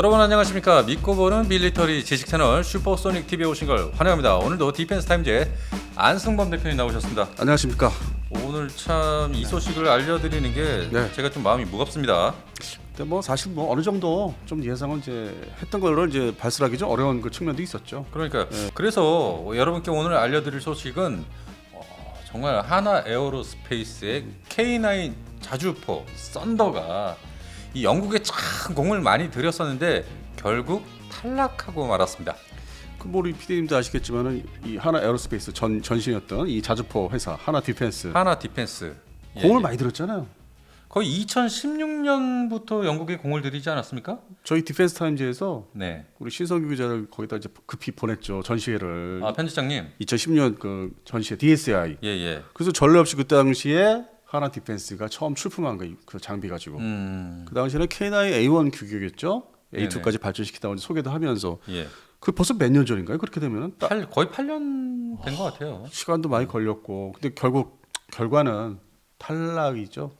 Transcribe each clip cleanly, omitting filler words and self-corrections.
여러분 안녕하십니까. 믿고 보는 밀리터리 지식 채널 슈퍼소닉 TV에 오신 걸 환영합니다. 오늘도 디펜스 타임즈의 안승범 대표님 나오셨습니다. 안녕하십니까. 오늘 참 이 소식을 알려드리는 게 제가 좀 마음이 무겁습니다. 근데 뭐 사실 뭐 어느 정도 좀 예상은 이제 했던 걸로 이제 발설하기 좀 어려운 그 측면도 있었죠. 그러니까 그래서 여러분께 오늘 알려드릴 소식은 정말 하나 에어로스페이스의 K9 자주포 썬더가 이 영국에 참 공을 많이 들였었는데 결국 탈락하고 말았습니다. 그 뭐 우리 PD님도 아시겠지만은 이 하나 에어로스페이스 전신이었던 이 자주포 회사 하나 디펜스 공을 많이 들었잖아요. 거의 2016년부터 영국에 공을 들이지 않았습니까? 저희 디펜스 타임즈에서 네. 우리 신성규 기자를 거기다 이제 급히 보냈죠. 전시회를. 아, 편집장님. 2010년 그 전시회 DSI. 예. 그래서 전례 없이 그 당시에 하나 디펜스가 처음 출품한 거 그 장비 가지고. 그 당시에는 K9 A1 규격이었죠. A2까지 발전시키다 소개도 하면서. 예. 그 벌써 몇 년 전인가요? 그렇게 되면은 거의 8년 된 것 같아요. 시간도 많이 걸렸고, 근데 결국 결과는 탈락이죠.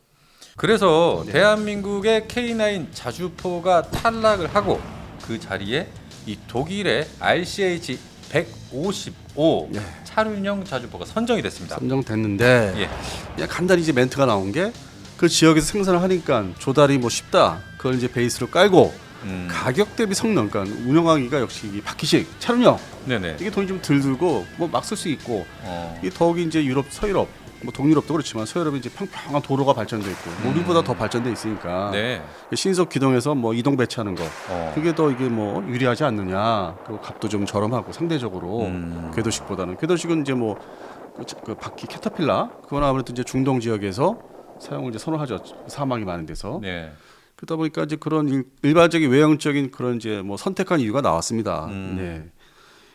그래서 대한민국의 K9 자주포가 탈락을 하고 그 자리에 이 독일의 RCH 155 차륜형 자주포가 선정이 됐습니다. 선정됐는데 그냥 간단히 이제 멘트가 나온 게 그 지역에서 생산을 하니까 조달이 뭐 쉽다. 그걸 이제 베이스로 깔고 가격 대비 성능, 그러니까 운영하기가 역시 이 바퀴식 차륜형. 네네. 이게 돈이 좀 덜 들고 뭐 막 쓸 수 있고 이게 더욱이 이제 유럽, 서유럽, 뭐 동유럽도 그렇지만 서유럽이 이제 평평한 도로가 발전돼 있고 우리보다 더 발전돼 있으니까 신속 기동해서 뭐 이동 배치하는 거 그게 더 이게 뭐 유리하지 않느냐. 그리고 값도 좀 저렴하고 상대적으로 궤도식보다는 궤도식은 이제 뭐 그 바퀴 캐터필라 그건 아무래도 이제 중동 지역에서 사용을 이제 선호하죠. 사막이 많은 데서. 네. 그러다 보니까 이제 그런 일반적인 외형적인 그런 이제 뭐 선택한 이유가 나왔습니다. 네.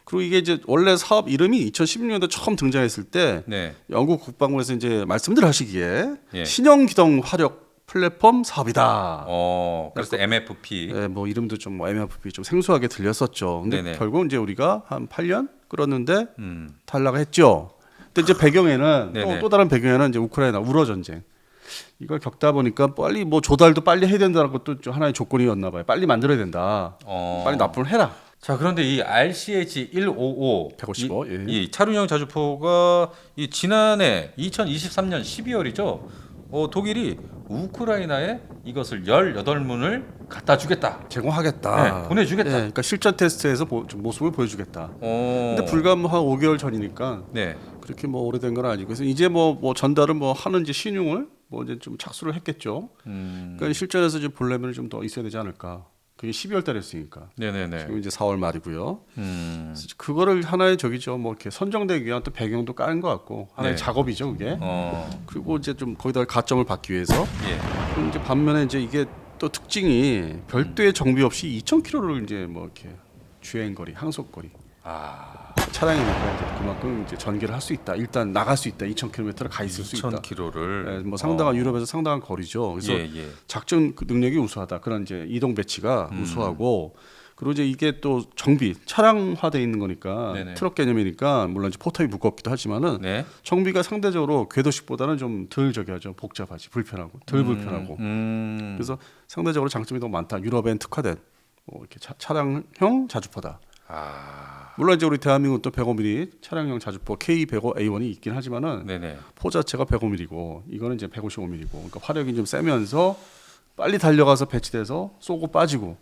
그리고 이게 이제 원래 사업 이름이 2016년도에 처음 등장했을 때 영국 국방부에서 이제 말씀들 하시기에 신형 기동 화력 플랫폼 사업이다. 그래서 MFP. 네, 뭐 이름도 좀 뭐 MFP 좀 생소하게 들렸었죠. 근데 결국 이제 우리가 한 8년 끌었는데 탈락을 했죠. 근데 이제 배경에는 또 다른 배경에는 이제 우크라이나 우러 전쟁. 이걸 겪다 보니까 빨리 뭐 조달도 빨리 해야 된다는 것도 좀 하나의 조건이었나 봐요. 빨리 만들어야 된다. 빨리 납품을 해라. 자, 그런데 이 RCH 155 이 차륜형 자주포가 이 지난해 2023년 12월이죠. 독일이 우크라이나에 이것을 18문을 갖다 주겠다. 제공하겠다. 보내주겠다. 그러니까 실전 테스트에서 좀 모습을 보여주겠다. 근데 불과 뭐 한 5개월 전이니까 그렇게 뭐 오래된 건 아니고 그래서 이제 뭐 전달을 뭐 하는 이제 신용을 뭐 이제 좀 착수를 했겠죠. 그러니까 실전에서 이제 보려면 좀 더 있어야 되지 않을까. 그게 12월 달에 했으니까. 지금 이제 4월 말이고요. 그래서 그거를 하나의 저기죠. 뭐 이렇게 선정되기 위한 또 배경도 까는 것 같고 하나의 작업이죠, 그게. 그리고 이제 좀 거기다 가점을 받기 위해서. 그리고 이제 반면에 이제 이게 또 특징이 별도의 정비 없이 2,000km를 이제 뭐 이렇게 주행거리, 항속거리. 차량이니까 이제 그만큼 이제 전개를 할 수 있다. 일단 나갈 수 있다. 2,000km를 가 있을 수 있다. 2,000km를. 뭐 상당한 유럽에서 상당한 거리죠. 그래서 작전 능력이 우수하다. 그런 이제 이동 배치가 우수하고 그리고 이제 이게 또 정비 차량화돼 있는 거니까 트럭 개념이니까 물론 이제 포탑이 무겁기도 하지만은 정비가 상대적으로 궤도식보다는 좀 덜 저기하죠. 복잡하지, 불편하고 덜 불편하고. 그래서 상대적으로 장점이 너무 많다. 유럽엔 특화된 뭐 이렇게 차량형 자주포다. 물론 이제 우리 대한민국 또 105mm 차량형 자주포 K105A1이 있긴 하지만은 포 자체가 105mm고 이거는 이제 155mm고 그러니까 화력이 좀 세면서 빨리 달려가서 배치돼서 쏘고 빠지고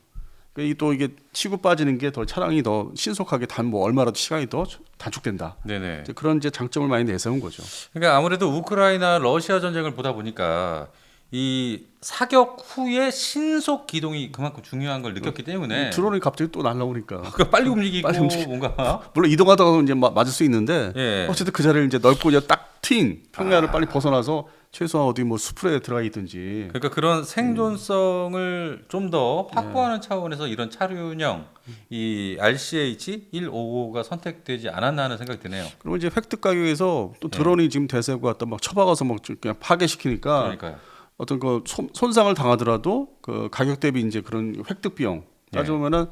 그러니까 또 이게 치고 빠지는 게 더 차량이 더 신속하게 뭐 얼마라도 시간이 더 단축된다. 이제 그런 이제 장점을 많이 내세운 거죠. 그러니까 아무래도 우크라이나 러시아 전쟁을 보다 보니까 이 사격 후에 신속 기동이 그만큼 중요한 걸 느꼈기 때문에 드론이 갑자기 또 날라오니까 빨리 움직이고 뭔가 물론 이동하다가 이제 맞을 수 있는데 어쨌든 그 자리를 이제 넓고 이제 딱 트인 평야를 빨리 벗어나서 최소한 어디 뭐 수풀에 들어가 있든지 그러니까 그런 생존성을 좀 더 확보하는 차원에서 이런 차륜형 이 RCH 155가 선택되지 않았나 하는 생각이 드네요. 그리고 이제 획득 가격에서 또 드론이 지금 대세고 갖다 막 쳐박아서 막 그냥 파괴시키니까 그러니까요. 어떤 그 손상을 당하더라도 그 가격 대비 이제 그런 획득 비용 따져보면은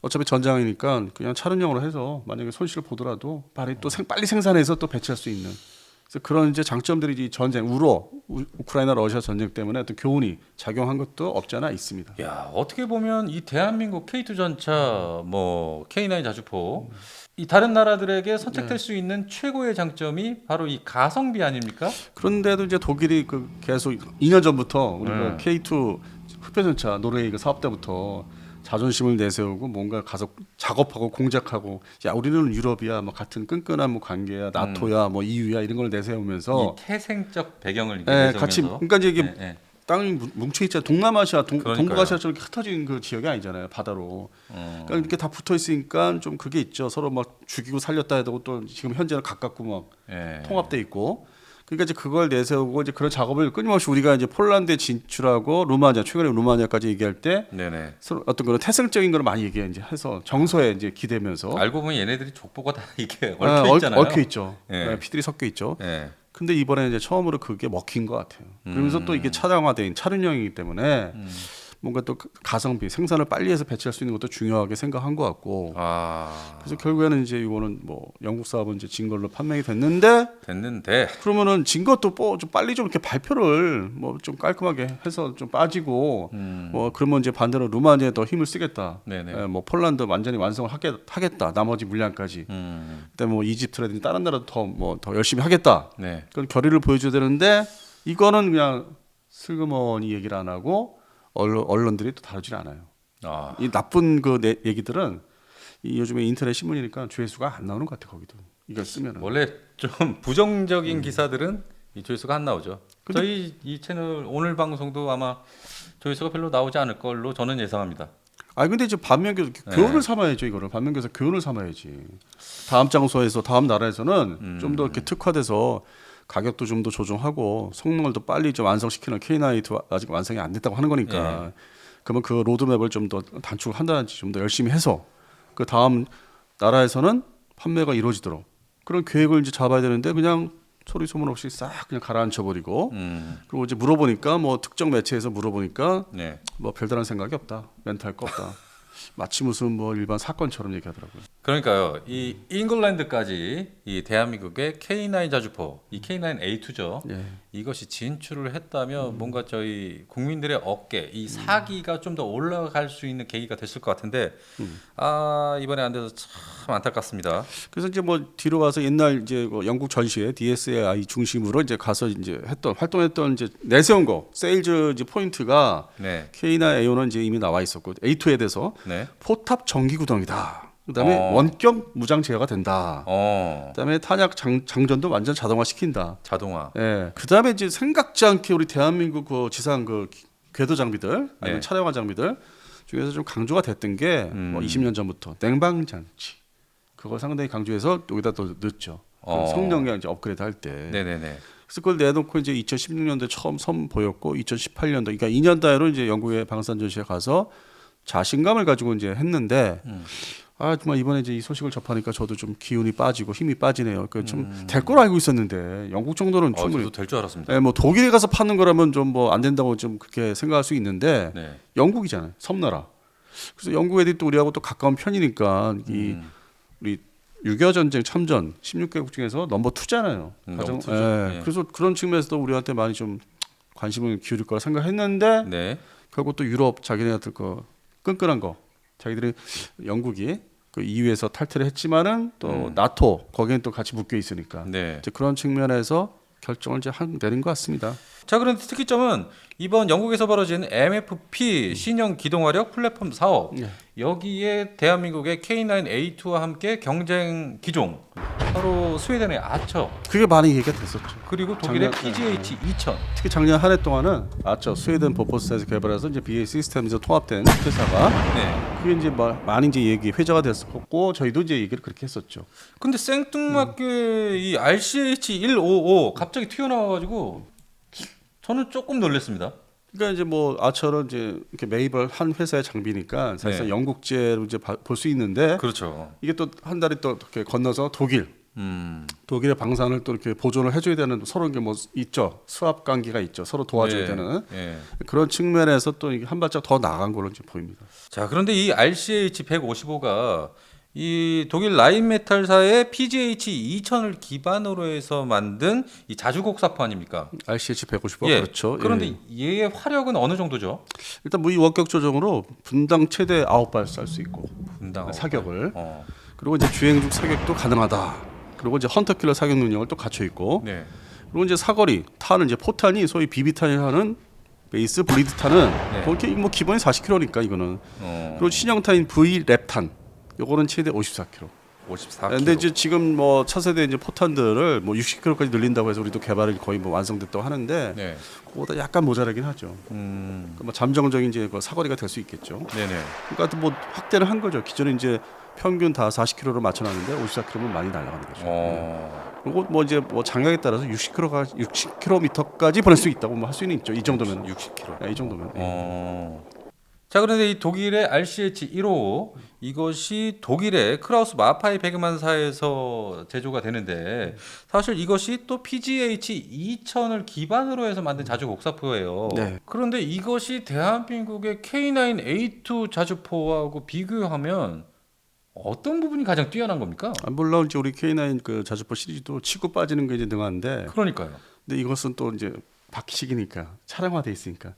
어차피 전장이니까 그냥 차륜형으로 해서 만약에 손실을 보더라도 빨리 또 빨리 생산해서 또 배치할 수 있는 그래서 그런 이제 장점들이 이 전쟁 우크라이나 러시아 전쟁 때문에 어떤 교훈이 작용한 것도 없지 않아 있습니다. 야, 어떻게 보면 이 대한민국 K2 전차, 뭐 K9 자주포 이 다른 나라들에게 선택될 수 있는 최고의 장점이 바로 이 가성비 아닙니까? 그런데도 이제 독일이 그 계속 2년 전부터 우리가 K2 흑표전차 노르웨이 그 사업 때부터 자존심을 내세우고 뭔가 가서 작업하고 공작하고 야 우리는 유럽이야 뭐 같은 끈끈한 뭐 관계야 나토야 뭐 EU야 이런 걸 내세우면서 이 태생적 배경을 이렇게 내세우면서 같이 그러니까 이제 이게 땅이 뭉쳐 있잖아. 동남아시아, 동북아시아처럼 흩어진 그 지역이 아니잖아요. 바다로. 그러니까 이렇게 다 붙어 있으니까 좀 그게 있죠. 서로 막 죽이고 살렸다 해도 또 지금 현재는 가깝고 막 통합돼 있고. 그러니까 이제 그걸 내세우고 이제 그런 작업을 끊임없이 우리가 이제 폴란드에 진출하고 루마니아 최근에 루마니아까지 얘기할 때 서로 어떤 그런 태생적인 걸 많이 얘기해 이제 해서 정서에 이제 기대면서 알고 보면 얘네들이 족보가 다 이게 얽혀 있잖아요. 얽혀 있죠. 피들이 섞여 있죠. 근데 이번에 이제 처음으로 그게 먹힌 것 같아요. 그러면서 또 이게 차량화된 차륜형이기 때문에 뭔가 또 가성비 생산을 빨리 해서 배치할 수 있는 것도 중요하게 생각한 것 같고. 그래서 결국에는 이제 이거는 뭐 영국 사업은 이제 진 걸로 판명이 됐는데 그러면은 진 것도 좀 빨리 좀 이렇게 발표를 뭐 좀 깔끔하게 해서 좀 빠지고 뭐 그러면 이제 반대로 루마니아에 더 힘을 쓰겠다. 뭐 폴란드 완전히 완성을 하겠다. 나머지 물량까지. 그다음에 뭐 이집트라든지 다른 나라도 더 열심히 하겠다. 그런 결의를 보여줘야 되는데 이거는 그냥 슬그머니 얘기를 안 하고. 언론들이 또 다루질 않아요. 이 나쁜 그 얘기들은 이 요즘에 인터넷 신문이니까 조회수가 안 나오는 것 같아 거기도. 이걸 쓰면은 원래 좀 부정적인 기사들은 이 조회수가 안 나오죠. 저희 이 채널 오늘 방송도 아마 조회수가 별로 나오지 않을 걸로 저는 예상합니다. 근데 이제 반면 교훈을 삼아야죠 이거를. 반면 교사 교훈을 삼아야지. 다음 장소에서 다음 나라에서는 좀 더 이렇게 특화돼서. 가격도 좀 더 조정하고 성능을 더 빨리 좀 완성시키는 K9 아직 완성이 안 됐다고 하는 거니까 그러면 그 로드맵을 좀 더 단축을 한다든지 좀 더 열심히 해서 그 다음 나라에서는 판매가 이루어지도록 그런 계획을 이제 잡아야 되는데 그냥 소리 소문 없이 싹 그냥 가라앉혀 버리고 그리고 이제 물어보니까 뭐 특정 매체에서 물어보니까 뭐 별다른 생각이 없다 멘탈 거 없다 마치 무슨 뭐 일반 사건처럼 얘기하더라고요. 그러니까요. 이 잉글랜드까지 이 대한민국의 K9 자주포, 이 K9A2죠. 이것이 진출을 했다면 뭔가 저희 국민들의 어깨, 이 사기가 좀 더 올라갈 수 있는 계기가 됐을 것 같은데 이번에 안 돼서 참 안타깝습니다. 그래서 이제 뭐 뒤로 가서 옛날 이제 뭐 영국 전시회 DSAI 중심으로 이제 가서 이제 활동했던 이제 내세운 거 세일즈 이제 포인트가 K9A1은 이제 이미 나와 있었고 A2에 대해서 포탑 전기 구동이다. 그다음에 원격 무장 제어가 된다. 그다음에 탄약 장전도 완전 자동화 시킨다. 자동화. 그다음에 이제 생각지 않게 우리 대한민국 그 지상 그 궤도 장비들 아니면 차량화 장비들 중에서 좀 강조가 됐던 게 뭐 20년 전부터 냉방 장치. 그걸 상당히 강조해서 여기다 또 넣었죠. 성능을 이제 업그레이드 할 때. 그래서 그걸 내놓고 이제 2016년도에 처음 선보였고 2018년도 그러니까 2년 단위로 이제 영국의 방산 전시회 가서 자신감을 가지고 이제 했는데 정말 이번에 이제 이 소식을 접하니까 저도 좀 기운이 빠지고 힘이 빠지네요. 그 좀 될 걸 알고 있었는데 영국 정도는 충분히 될 줄 알았습니다. 뭐 독일에 가서 파는 거라면 좀 뭐 안 된다고 좀 그렇게 생각할 수 있는데 영국이잖아요. 섬나라. 그래서 영국 애들이 또 우리하고 또 가까운 편이니까 우리 6.25 전쟁 참전 16개국 중에서 넘버 2잖아요. 그래서 그런 측면에서도 우리한테 많이 좀 관심을 기울일 거라 생각했는데 결국 또 유럽 자기네들 거 끈끈한 거 자기들이 영국이 그 EU에서 탈퇴를 했지만은 또 나토 거기는 또 같이 묶여 있으니까 이제 그런 측면에서 결정을 이제 내린 것 같습니다. 자, 그런데 특이점은 이번 영국에서 벌어진 MFP 신형 기동화력 플랫폼 사업 여기에 대한민국의 K9A2와 함께 경쟁 기종 바로 스웨덴의 아처 그게 많이 얘기가 됐었죠. 그리고 독일의 PGH 2000 특히 작년 한 해 동안은 아처 스웨덴 보포스에서 개발해서 이제 BAE 시스템에서 통합된 회사가 그게 이제 많이 이제 회자가 됐었고 저희도 이제 얘기를 그렇게 했었죠. 근데 생뚱맞게 이 RCH155 갑자기 튀어나와가지고 저는 조금 놀랐습니다. 그러니까 이제 뭐 아처는 이제 이렇게 매입을 한 회사의 장비니까 사실상 영국제로 이제 볼 수 있는데 이게 또 한 달이 또 이렇게 건너서 독일의 방산을 또 이렇게 보존을 해줘야 되는 서로 이게 뭐 있죠. 수압 관계가 있죠. 서로 도와줘야 되는 그런 측면에서 또 한 발짝 더 나간 걸로 이제 보입니다. 자, 그런데 이 RCH155가 이 독일 라인메탈사의 PGH 2000을 기반으로 해서 만든 이 자주곡사포 아닙니까? RCH 155 예. 그렇죠. 그런데 얘의 화력은 어느 정도죠? 일단 뭐 이 원격 조정으로 분당 최대 9발 쏠 수 있고 분당 사격을 그리고 이제 주행 중 사격도 가능하다. 그리고 이제 헌터킬러 사격 능력을 또 갖춰 있고 네. 그리고 이제 사거리 탄은 이제 포탄이 소위 비비탄이 하는 베이스 블리드 탄은 그렇게 뭐 기본이 40km니까 이거는 그리고 신형탄인 V 랩탄 요거는 최대 54km. 54km. 근데 이제 지금 뭐 차세대 이제 포탄들을 뭐 60km까지 늘린다고 해서 우리도 개발이 거의 뭐 완성됐다고 하는데 네. 그보다 약간 모자라긴 하죠. 그러니까 뭐 잠정적인 이제 그 사거리가 될 수 있겠죠. 네네. 그러니까 뭐 확대를 한 거죠. 기존에 이제 평균 다 40km로 맞춰놨는데 54km면 많이 날아가는 거죠. 그리고 뭐 이제 뭐 장량에 따라서 60km까지 보낼 수 있다고 뭐 할 수는 있죠. 이 정도면 60km. 네, 이 정도면. 자, 그런데 이 독일의 RCH 155 이것이 독일의 크라우스 마파이 베그만사에서 제조가 되는데 사실 이것이 또 PGH 2000을 기반으로 해서 만든 자주 곡사포예요. 네. 그런데 이것이 대한민국의 K9A2 자주포하고 비교하면 어떤 부분이 가장 뛰어난 겁니까? 물론 이제 우리 K9 그 자주포 시리즈도 치고 빠지는 게 이제 능한데. 그러니까요. 근데 이것은 또 이제 바퀴식이니까 차량화돼 있으니까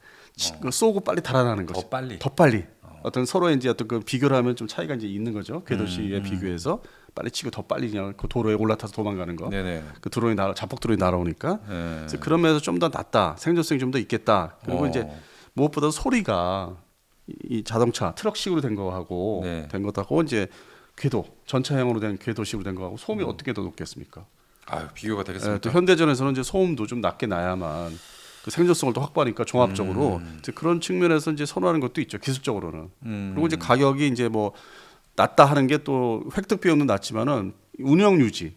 쏘고 빨리 달아나는 거죠. 더 빨리. 어떤 서로의 이제 어떤 그 비교를 하면 좀 차이가 이제 있는 거죠. 궤도시에 비교해서 빨리 치고 더 빨리 그냥 그 도로에 올라타서 도망가는 거. 네네. 그 드론이 자폭 드론이 날아오니까. 네. 그래서 그런 면에서 좀 더 낫다. 생존성이 좀 더 있겠다. 그리고 이제 무엇보다 소리가 이 자동차 트럭식으로 된 거하고 된 것하고 이제 궤도 전차형으로 된 궤도식으로 된 거하고 소음이 어떻게 더 높겠습니까? 아유, 비교가 되겠습니까? 또 현대전에서는 이제 소음도 좀 낮게 나야만 그 생존성을 더 확보하니까 종합적으로 이제 그런 측면에서 이제 선호하는 것도 있죠. 기술적으로는. 그리고 이제 가격이 이제 뭐 낮다 하는 게 또 획득 비용도 낮지만은 운영 유지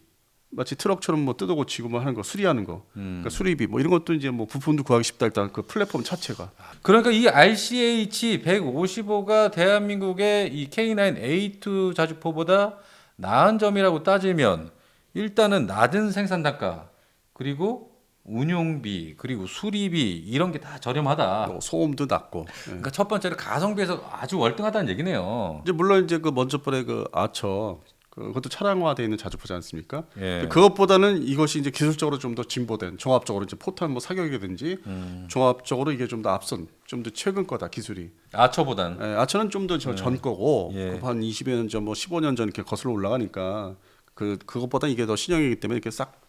마치 트럭처럼 뭐 뜯어 고치고 뭐 하는 거 수리하는 거 그러니까 수리비 뭐 이런 것도 이제 뭐 부품도 구하기 쉽다 일단 그 플랫폼 자체가. 그러니까 이 RCH 155가 대한민국의 이 K9A2 자주포보다 나은 점이라고 따지면 일단은 낮은 생산 단가 그리고 운용비 그리고 수리비 이런 게 다 저렴하다. 소음도 낮고. 그러니까 첫 번째로 가성비에서 아주 월등하다는 얘기네요. 이제 물론 이제 그 먼저 번에 그 아처 그것도 차량화되어 있는 자주포지 않습니까? 예. 그것보다는 이것이 이제 기술적으로 좀 더 진보된 종합적으로 이제 포탄 뭐 사격이라든지 종합적으로 이게 좀 더 앞선 좀 더 최근 거다 기술이. 아처보단. 아처는 좀 더 전 거고 예. 한 20여 년 전 뭐 15년 전 이렇게 거슬러 올라가니까 그것보다 이게 더 신형이기 때문에 이렇게 싹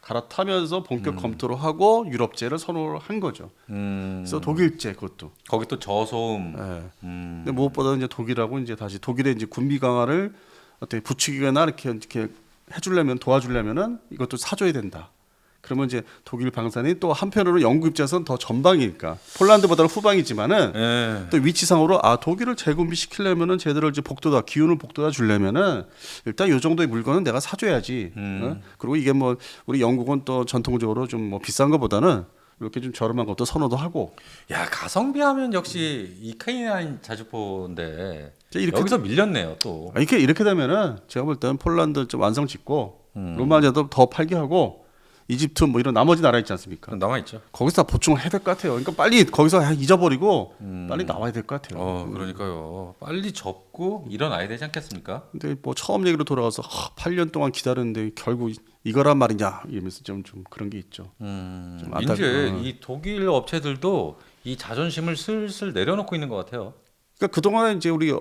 갈아타면서 본격 검토를 하고 유럽제를 선호를 한 거죠. 그래서 독일제 그것도. 거기 또 저소음. 근데 무엇보다 이제 독일하고 이제 다시 독일의 이제 군비 강화를 어떻게 부추기거나 이렇게 해주려면 도와주려면은 이것도 사줘야 된다. 그러면 이제 독일 방산이 또 한편으로 영국 입장에서는 더 전방이니까 폴란드보다는 후방이지만은 또 위치상으로 독일을 재군비 시키려면은 제대로 이제 복도다 기운을 복도다 주려면은 일단 이 정도의 물건은 내가 사줘야지. 그리고 이게 뭐 우리 영국은 또 전통적으로 좀 뭐 비싼 것보다는 이렇게 좀 저렴한 것도 선호도 하고. 야, 가성비하면 역시 이 K9 자주포인데 이렇게 여기서 밀렸네요 또. 이렇게 되면은 제가 볼 때는 폴란드 좀 완성 짓고 로마니아도 더 팔게 하고. 이집트 뭐 이런 나머지 나라 있지 않습니까? 남아 있죠. 거기서 다 보충을 해야 될 것 같아요. 그러니까 빨리 거기서 잊어버리고 빨리 나와야 될 것 같아요. 그러니까요. 빨리 접고 일어나야 되지 않겠습니까? 근데 뭐 처음 얘기로 돌아가서 8년 동안 기다렸는데 결국 이거란 말이냐 이러면서 좀 그런 게 있죠. 좀 이제 이 독일 업체들도 이 자존심을 슬슬 내려놓고 있는 것 같아요. 그러니까 그동안에 이제 우리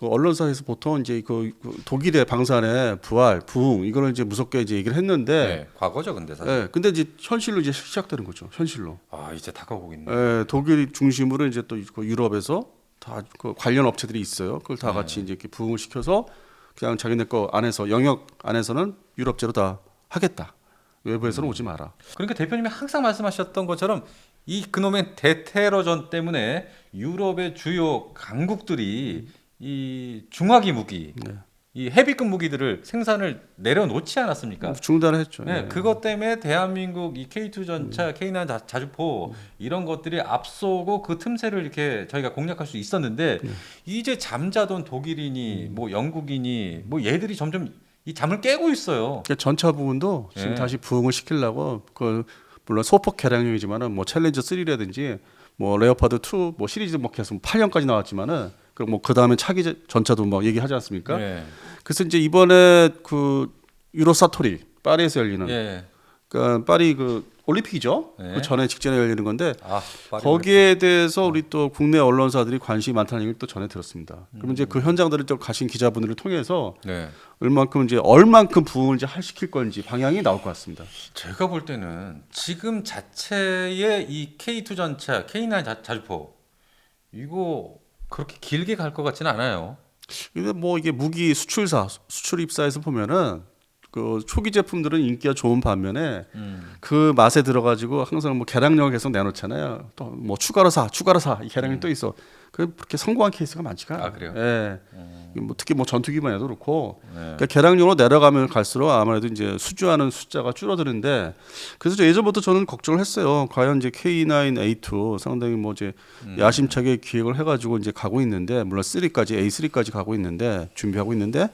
언론사에서 보통 이제 그 독일의 방산의 부활, 부흥 이거를 이제 무섭게 이제 얘기를 했는데 네, 과거죠, 근데 사실. 네, 근데 이제 현실로 이제 시작되는 거죠. 현실로. 이제 다가오고 있네. 네, 독일 중심으로 이제 또 유럽에서 다 그 관련 업체들이 있어요. 그걸 다 같이 이제 이렇게 부흥을 시켜서 그냥 자기네 거 안에서 영역 안에서는 유럽제로 다 하겠다. 외부에서는 오지 마라. 그러니까 대표님이 항상 말씀하셨던 것처럼 이 그놈의 대테러전 때문에 유럽의 주요 강국들이 이 중화기 무기, 이 헤비급 무기들을 생산을 내려놓지 않았습니까? 중단을 했죠. 네, 그것 때문에 대한민국 이 K2 전차, K9 자주포 이런 것들이 앞서고 그 틈새를 이렇게 저희가 공략할 수 있었는데 이제 잠자던 독일이니 뭐 영국이니 뭐 얘들이 점점 이 잠을 깨고 있어요. 그러니까 전차 부분도 지금 다시 부흥을 시키려고 물론 소폭 개량형이지만은 뭐 챌린저 3라든지 뭐 레오파드 2 뭐 시리즈 뭐 계속 8년까지 나왔지만은 그 다음에 차기 전차도 뭐 얘기하지 않습니까? 그래서 이제 이번에 그 유로 사토리 파리에서 열리는 예. 그러니까 파리 그 올림픽이죠. 네. 그 전에 직전에 열리는 건데 파리 거기에 대해서 우리 또 국내 언론사들이 관심이 많다는 얘기를 또 전해 들었습니다. 그러면 이제 그 현장들을 또 가신 기자분들을 통해서 네. 얼만큼 부응을 이제 시킬 건지 방향이 나올 것 같습니다. 제가 볼 때는 지금 자체의 이 K2 전차, K9 자주포 이거 그렇게 길게 갈 것 같지는 않아요. 근데 뭐 이게 무기 수출사, 수출 입사에서 보면은 그 초기 제품들은 인기가 좋은 반면에 그 맛에 들어가지고 항상 뭐 개량력을 계속 내놓잖아요. 또 뭐 추가로 사 이 개량이 또 있어. 그렇게 성공한 케이스가 많지가 않아요. 그래요? 예. 뭐 특히 뭐 전투기만 해도 그렇고 네. 그러니까 개량용으로 내려가면 갈수록 아무래도 이제 수주하는 숫자가 줄어드는데 그래서 예전부터 저는 걱정을 했어요. 과연 이제 K9A2 상당히 뭐 이제 야심차게 기획을 해가지고 이제 가고 있는데 물론 3까지 A3까지 가고 있는데 준비하고 있는데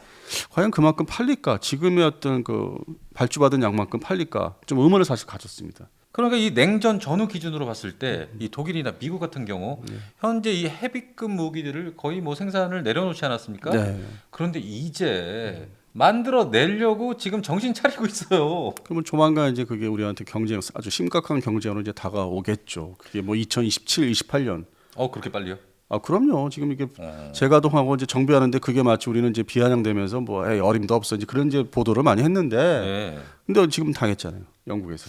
과연 그만큼 팔릴까? 지금의 어떤 그 발주받은 양만큼 팔릴까? 좀 의문을 사실 가졌습니다. 그러니까 이 냉전 전후 기준으로 봤을 때 이 독일이나 미국 같은 경우 현재 이 헤비급 무기들을 거의 뭐 생산을 내려놓지 않았습니까? 네. 그런데 이제 만들어 내려고 지금 정신 차리고 있어요. 그러면 조만간 이제 그게 우리한테 경쟁 아주 심각한 경쟁으로 이제 다가오겠죠. 그게 뭐 2027, 28년. 그렇게 빨리요? 아 그럼요. 지금 이게 재가동하고 이제 정비하는데 그게 마치 우리는 이제 비아냥되면서 뭐 에이, 어림도 없어 이제 그런 이제 보도를 많이 했는데 네. 근데 지금 당했잖아요. 영국에서.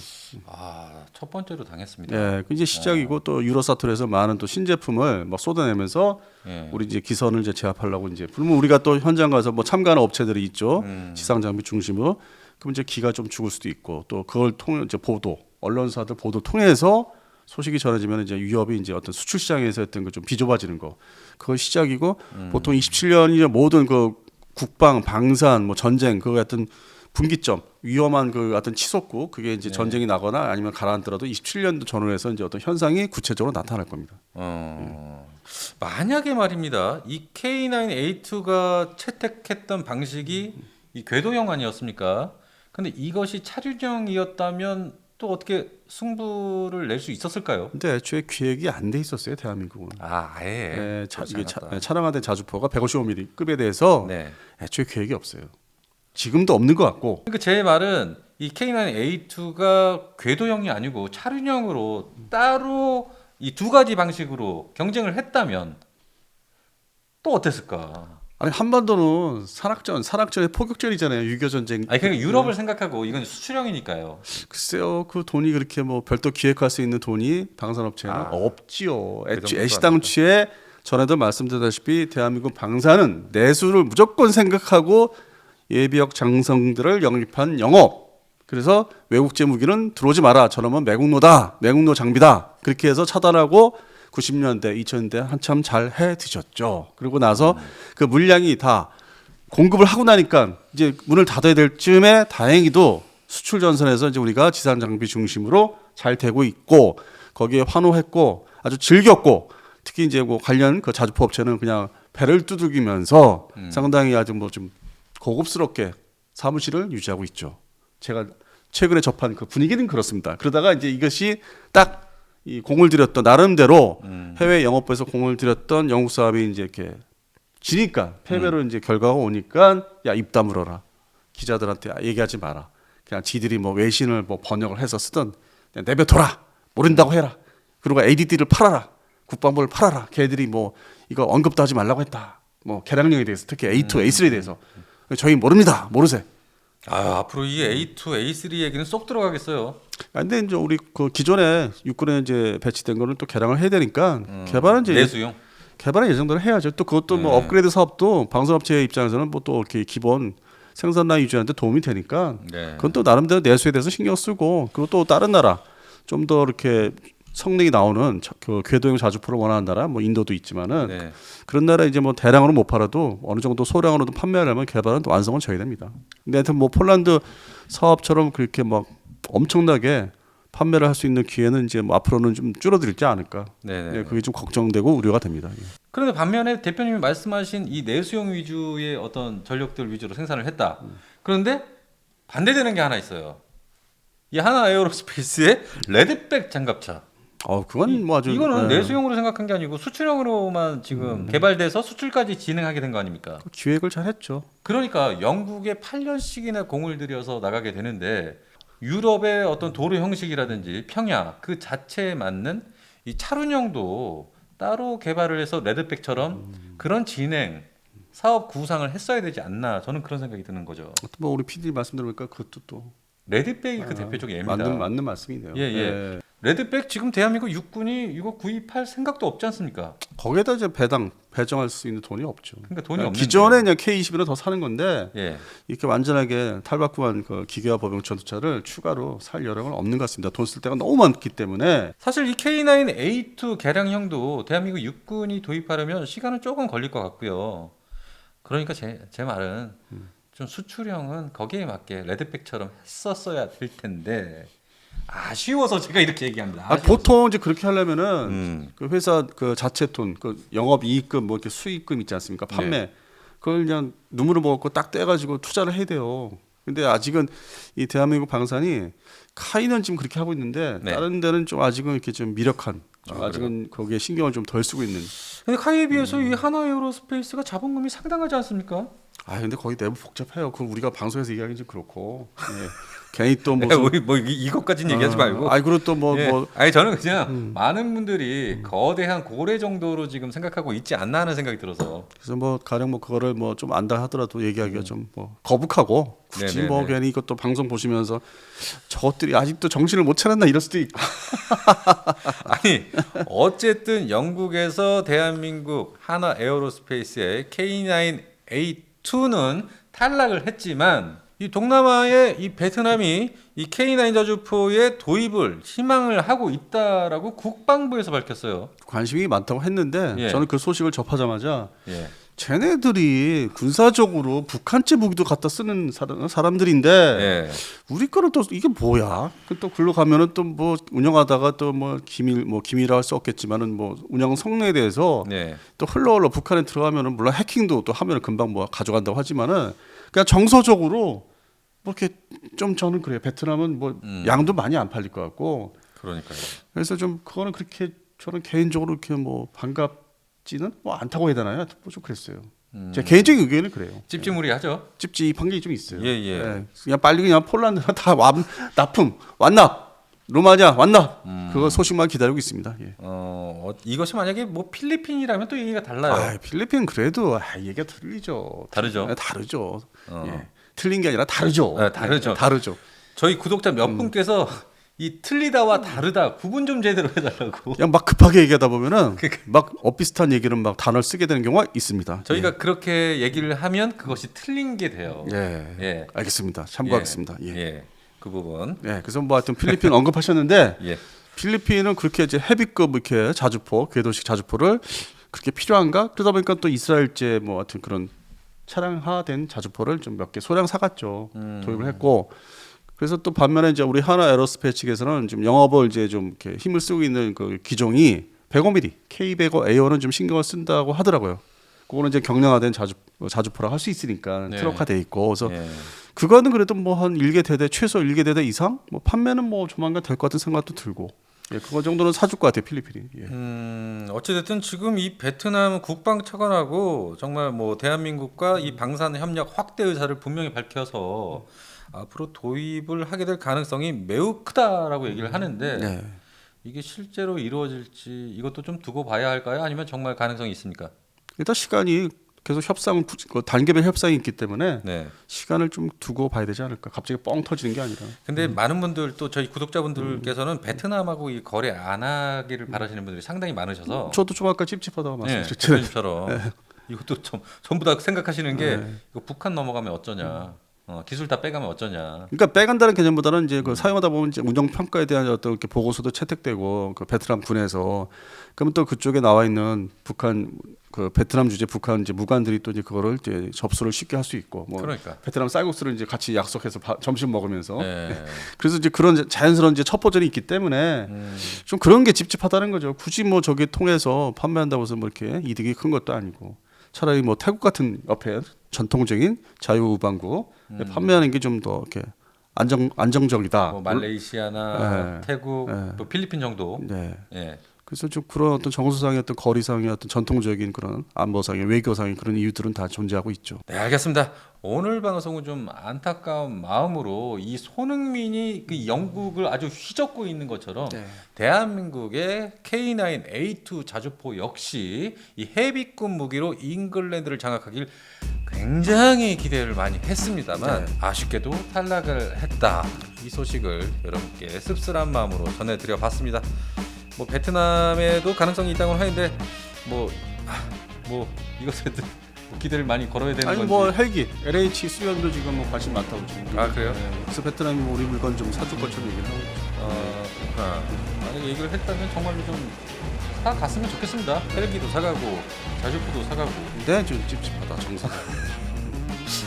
첫 번째로 당했습니다. 예, 그 이제 시작이고 또 유로사톨에서 많은 또 신제품을 막 쏟아내면서 우리 이제 기선을 이제 제압하려고 이제 그러면 우리가 또 현장 가서 뭐 참가하는 업체들이 있죠. 지상 장비 중심으로 그럼 이제 기가 좀 죽을 수도 있고 또 그걸 통해 이제 보도 언론사들 보도 통해서 소식이 전해지면 이제 위협이 이제 어떤 수출 시장에서 했던 거 좀 비좁아지는 거 그걸 시작이고 보통 27년이 모든 그 국방 방산 뭐 전쟁 그 같은 분기점 위험한 그 어떤 치솟고 그게 이제 전쟁이 나거나 아니면 가라앉더라도 27년도 전후에서 이제 어떤 현상이 구체적으로 나타날 겁니다. 만약에 말입니다. 이 K9A2가 채택했던 방식이 이 궤도형 아니었습니까? 근데 이것이 차륜형이었다면 또 어떻게 승부를 낼 수 있었을까요? 근데 애초에 기획이 안 돼 있었어요 대한민국은. 아예. 이게 차량화된 자주포가 155mm 급에 대해서 네. 애초에 계획이 없어요. 지금도 없는 것 같고. 그러니까 제 말은 이 K9A2가 궤도형이 아니고 차륜형으로 따로 이 두 가지 방식으로 경쟁을 했다면 또 어땠을까? 아니 한반도는 산악전의 포격전이잖아요. 6.25 전쟁. 아니 그러니까 유럽을 생각하고 이건 수출형이니까요. 글쎄요, 그 돈이 그렇게 뭐 별도 기획할 수 있는 돈이 방산업체는 없지요. 애시당초에 전에도 말씀드렸다시피 대한민국 방산은 내수를 무조건 생각하고 예비역 장성들을 영입한 영업. 그래서 외국제 무기는 들어오지 마라. 저놈은 매국노다. 매국노 장비다. 그렇게 해서 차단하고 90년대, 2000년대 한참 잘 해 드셨죠. 그리고 나서 그 물량이 다 공급을 하고 나니까 이제 문을 닫아야 될 즈음에 다행히도 수출 전선에서 이제 우리가 지상 장비 중심으로 잘 되고 있고 거기에 환호했고 아주 즐겼고 특히 이제 뭐 관련 그 자주포 업체는 그냥 배를 두들기면서 상당히 아주 뭐 좀 고급스럽게 사무실을 유지하고 있죠. 제가 최근에 접한 그 분위기는 그렇습니다. 그러다가 이제 이것이 딱 이 공을 들였던 나름대로 해외 영업부에서 공을 들였던 영국 사업이 이제 이렇게 지니까 패배로 이제 결과가 오니까 야 입 다물어라 기자들한테 얘기하지 마라 그냥 지들이 뭐 외신을 뭐 번역을 해서 쓰던 그냥 내뱉어라 모른다고 해라 그리고 ADD를 팔아라 국방부를 팔아라 걔들이 뭐 이거 언급도 하지 말라고 했다 뭐 개량령에 대해서 특히 A2, A3에 대해서 저희 모릅니다 모르세요. 앞으로 이 A2, A3 얘기는 쏙 들어가겠어요. 근데 이제 우리 그 기존에 육군에 이제 배치된 거를 또 개량을 해야 되니까 개발은 이제 내수용. 개발은 예정대로 해야죠. 또 그것도 뭐 업그레이드 사업도 방산업체 입장에서는 뭐 또 이렇게 기본 생산 라인 유지하는데 도움이 되니까 그건 또 나름대로 내수에 대해서 신경 쓰고 그리고 또 다른 나라 좀 더 이렇게 성능이 나오는 그 궤도형 자주포를 원하는 나라 뭐 인도도 있지만은 그런 나라 이제 뭐 대량으로 못 팔아도 어느 정도 소량으로도 판매하려면 개발은 또 완성은 져야 됩니다. 근데 하여튼 뭐 폴란드 사업처럼 그렇게 막 엄청나게 판매를 할 수 있는 기회는 이제 뭐 앞으로는 좀 줄어들지 않을까. 네, 그게 좀 걱정되고 우려가 됩니다. 그런데 반면에 대표님이 말씀하신 이 내수용 위주의 어떤 전력들 위주로 생산을 했다. 그런데 반대되는 게 하나 있어요. 이 하나 에어로스페이스의 레드백 장갑차. 그건 뭐 아주 이거는 내수용으로 생각한 게 아니고 수출용으로만 지금 개발돼서 수출까지 진행하게 된 거 아닙니까? 기획을 잘했죠. 그러니까 영국에 8년씩이나 공을 들여서 나가게 되는데 유럽의 어떤 도로 형식이라든지 평야 그 자체에 맞는 이 차륜형도 따로 개발을 해서 레드백처럼 그런 진행 사업 구상을 했어야 되지 않나 저는 그런 생각이 드는 거죠. 뭐 우리 PD 말씀 들으니까 그것도 또 레드백이 그 대표적인 예입니다. 맞는 말씀이네요. 예. 레드백 지금 대한민국 육군이 이거 구입할 생각도 없지 않습니까? 거기에다 이제 배정할 수 있는 돈이 없죠. 그러니까 돈이 없는데 기존에 그냥 K21을 더 사는 건데 예. 이렇게 완전하게 탈바꿈한 그 기계화 보병 전투차를 추가로 살 여력은 없는 것 같습니다. 돈 쓸 데가 너무 많기 때문에. 사실 이 K9A2 개량형도 대한민국 육군이 도입하려면 시간은 조금 걸릴 것 같고요. 그러니까 제 말은 좀 수출형은 거기에 맞게 레드백처럼 했었어야 될 텐데 아쉬워서 제가 이렇게 얘기합니다. 보통 이제 그렇게 하려면은 그 회사 그 자체 돈, 그 영업 이익금 뭐 이렇게 수익금 있지 않습니까? 판매 네. 그걸 그냥 눈물을 먹고 딱 떼가지고 투자를 해야 돼요. 근데 아직은 이 대한민국 방산이 카이는 지금 그렇게 하고 있는데 네. 다른 데는 좀 아직은 이렇게 좀 미력한, 아직은 거기에 신경을 좀 덜 쓰고 있는. 근데 카이에 비해서 이 하나에어로스페이스가 자본금이 상당하지 않습니까? 근데 거기 내부 복잡해요. 그건 우리가 방송에서 얘기하기 좀 그렇고. 예. 괜히 또 무슨 뭐 이것까지는 얘기하지 말고. 그리고 또 예. 아니 저는 그냥 많은 분들이 거대한 고래 정도로 지금 생각하고 있지 않나 하는 생각이 들어서. 그래서 뭐 가령 뭐 그거를 뭐 좀 안다 하더라도 얘기하기가 좀 뭐 거북하고 굳이 네네네. 뭐 괜히 이것도 방송 보시면서 저것들이 아직도 정신을 못 차렸나 이럴 수도 있고. 아니 어쨌든 영국에서 대한민국 하나 에어로스페이스의 K9A2는 탈락을 했지만 이 동남아의 이 베트남이 이 K9 자주포의 도입을 희망을 하고 있다라고 국방부에서 밝혔어요. 관심이 많다고 했는데 예. 저는 그 소식을 접하자마자 예. 쟤네들이 군사적으로 북한제 무기도 갖다 쓰는 사람들인데 예. 우리 거는 또 이게 뭐야? 또 글로 가면은 또 뭐 운영하다가 또 뭐 기밀이라 할 수 없겠지만은 뭐 운영 성능에 대해서 네. 또 흘러 북한에 들어가면은 물론 해킹도 또 하면은 금방 뭐 가져간다고 하지만은 그냥 정서적으로 뭐 이렇게 좀 저는 그래요. 베트남은 뭐 양도 많이 안 팔릴 것 같고. 그러니까요. 그래서 좀 그거는 그렇게 저는 개인적으로 이렇게 뭐 반갑지는 뭐 않다고 해야 되나요? 뭐 좀 그랬어요. 제 개인적인 의견은 그래요. 찝찝무리하죠. 찝찝한 게 좀 있어요. 예. 그냥 빨리 그냥 폴란드나 다 납품 완납 로마냐 완납 그거 소식만 기다리고 있습니다. 예. 이것이 만약에 뭐 필리핀이라면 또 얘기가 달라요. 필리핀 그래도 얘기가 틀리죠. 다르죠. 다르죠. 예. 틀린 게 아니라 다르죠. 네, 다르죠. 다르죠. 저희 구독자 몇 분께서 이 틀리다와 다르다 구분 좀 제대로 해달라고. 그냥 막 급하게 얘기하다 보면은 막 엇비슷한 얘기를 막 단어를 쓰게 되는 경우가 있습니다. 저희가 그렇게 얘기를 하면 그것이 틀린 게 돼요. 예. 알겠습니다. 참고하겠습니다. 예. 그 부분. 예. 그래서 뭐 하여튼 필리핀 언급하셨는데 예. 필리핀은 그렇게 이제 헤비급 이렇게 자주포, 궤도식 자주포를 그렇게 필요한가? 그러다 보니까 또 이스라엘제 뭐 하여튼 그런 차량화된 자주포를 좀 몇 개 소량 사갔죠. 도입을 했고. 그래서 또 반면에 이제 우리 하나 에어로스페이스 측에서는 지금 영업을 이제 좀 이렇게 힘을 쓰고 있는 그 기종이 105mm K105A1은 좀 신경을 쓴다고 하더라고요. 그거는 이제 경량화된 자주포라 할 수 있으니까 네. 트럭화돼 있고 그래서 그거는 그래도 뭐 한 1개 대대 최소 1개 대대 이상 뭐 판매는 뭐 조만간 될 것 같은 생각도 들고 그거 정도는 사줄 것 같아요 필리핀이. 어찌됐든 지금 이 베트남 국방 차관하고 정말 뭐 대한민국과 이 방산 협력 확대 의사를 분명히 밝혀서 앞으로 도입을 하게 될 가능성이 매우 크다라고 얘기를 하는데 이게 실제로 이루어질지 이것도 좀 두고 봐야 할까요? 아니면 정말 가능성이 있습니까? 일단 시간이 계속 단계별 협상이 있기 때문에 시간을 좀 두고 봐야 되지 않을까. 갑자기 뻥 터지는 게 아니라. 근데 많은 분들 또 저희 구독자분들께서는 베트남하고 이 거래 안 하기를 바라시는 분들이 상당히 많으셔서 저도 좀 아까 찝찝하다고 말씀드렸잖아요. 대표님처럼 이것도 좀 전부 다 생각하시는 게 이거 북한 넘어가면 어쩌냐. 기술 다 빼가면 어쩌냐. 그러니까 빼간다는 개념보다는 이제 그 사용하다 보면 이제 운영 평가에 대한 어떤 이렇게 보고서도 채택되고 그 베트남 군에서 그러면 또 그쪽에 나와 있는 북한 그 베트남 주재 북한 이제 무관들이 또 이제 그거를 이제 접수를 쉽게 할 수 있고 뭐 그러니까. 베트남 쌀국수를 이제 같이 약속해서 점심 먹으면서 그래서 이제 그런 자연스러운 이제 첩보전이 있기 때문에 좀 그런 게 찝찝하다는 거죠. 굳이 뭐 저게 통해서 판매한다고 해서 뭐 이렇게 이득이 큰 것도 아니고 차라리 뭐 태국 같은 옆에 전통적인 자유우방구 판매하는 게 좀 더 이렇게 안정적이다. 뭐 말레이시아나 태국, 네. 또 필리핀 정도. 네. 예. 그래서 좀 그런 어떤 정서상의 어떤 거리상의 어떤 전통적인 그런 안보상의 외교상의 그런 이유들은 다 존재하고 있죠. 네, 알겠습니다. 오늘 방송은 좀 안타까운 마음으로 이 손흥민이 그 영국을 아주 휘젓고 있는 것처럼 대한민국의 K9A2 자주포 역시 이 헤비급 무기로 잉글랜드를 장악하길 굉장히 기대를 많이 했습니다만 아쉽게도 탈락을 했다. 이 소식을 여러분께 씁쓸한 마음으로 전해드려 봤습니다. 뭐 베트남에도 가능성이 있다고 하는데 뭐 이것에 기대를 많이 걸어야 되는 건지. 아니 뭐 헬기 LH 수련도 지금 뭐 관심 많다고 지금. 아 그래요? 네. 그래서 베트남이 뭐 우리 물건 좀 사줄 것처럼 얘기를 하고. 만약 얘기를 했다면 정말로 좀 사갔으면 좋겠습니다. 헬기도 사가고 자주포도 사가고. 네, 좀 찝찝하다 정상.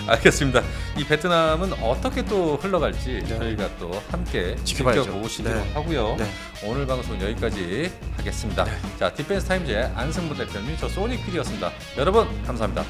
알겠습니다. 이 베트남은 어떻게 또 흘러갈지 저희가 또 함께 지켜보시도록 하고요. 오늘 방송 여기까지 하겠습니다. 자, 디펜스 타임즈의 안승부 대표님, 저 소닉 PD였습니다. 여러분 감사합니다.